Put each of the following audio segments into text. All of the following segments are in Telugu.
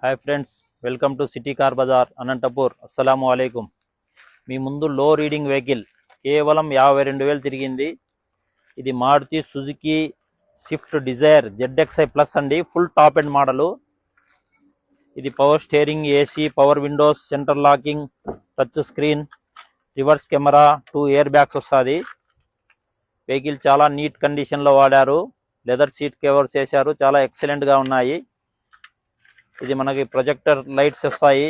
Hi friends, welcome to city car bazaar Anantapur. అస్సలాము అలైకుం. మీ ముందు లో రీడింగ్ వెహికల్ కేవలం 52,000 తిరిగింది. ఇది Maruti Suzuki Swift Dzire ZXi plus అండి. Full top end model. ఇది power steering, AC, power windows, centre locking, touch screen, reverse camera, 2 air bags వస్తుంది. వెహికల్ చాలా నీట్ కండిషన్లో వాడారు. లెదర్ సీట్ కవర్స్ వేశారు, చాలా ఎక్సలెంట్గా ఉన్నాయి. ఇది మనకి ప్రొజెక్టర్ లైట్స్ వస్తాయి.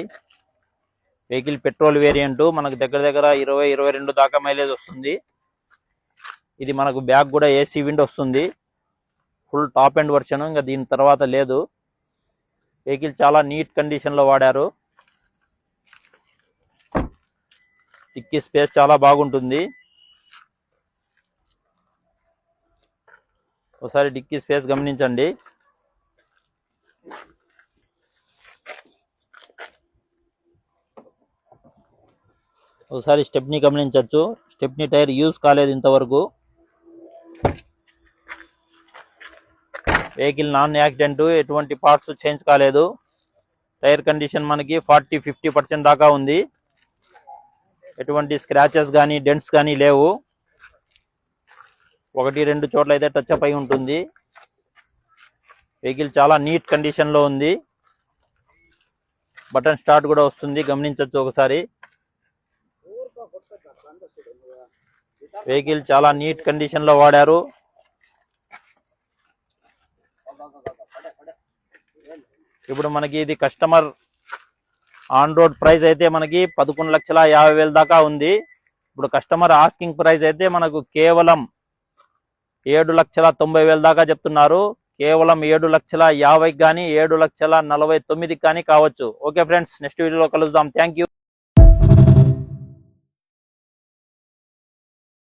వెహికల్ పెట్రోల్ వేరియంట్, మనకు దగ్గర 20-22 దాకా మైలేజ్ వస్తుంది. ఇది మనకు బ్యాక్ కూడా ఏసీ విండ్ వస్తుంది. ఫుల్ టాప్ ఎండ్ వర్షన్, ఇంకా దీని తర్వాత లేదు. వెహికల్ చాలా నీట్ కండిషన్లో వాడారు. డిక్కీ స్పేస్ చాలా బాగుంటుంది. ఒకసారి డిక్కీ స్పేస్ గమనించండి. ఒకసారి స్టెప్ని గమనించవచ్చు. స్టెప్ని టైర్ యూజ్ కాలేదు ఇంతవరకు. వెహికల్ నాన్ యాక్సిడెంట్, ఎటువంటి పార్ట్స్ చేంజ్ కాలేదు. టైర్ కండిషన్ మనకి 40-50% దాకా ఉంది. ఎటువంటి స్క్రాచెస్ కానీ డెంట్స్ కానీ లేవు. 1-2 చోట్ల అయితే టచ్ అప్ అయి ఉంటుంది. వెహికల్ చాలా నీట్ కండిషన్లో ఉంది. బటన్ స్టార్ట్ కూడా వస్తుంది, గమనించవచ్చు ఒకసారి. వెహికల్ చాలా నీట్ కండిషన్లో వాడారు. ఇప్పుడు మనకి ఇది కస్టమర్ ఆన్ రోడ్ ప్రైస్ అయితే మనకి 11,50,000 దాకా ఉంది. ఇప్పుడు కస్టమర్ ఆస్కింగ్ ప్రైస్ అయితే మనకు కేవలం 7,90,000 దాకా చెప్తున్నారు. కేవలం 7,50,000 కానీ 7,49,000 కానీ కావచ్చు. ఓకే ఫ్రెండ్స్, నెక్స్ట్ వీడియోలో కలుద్దాం. Thank you.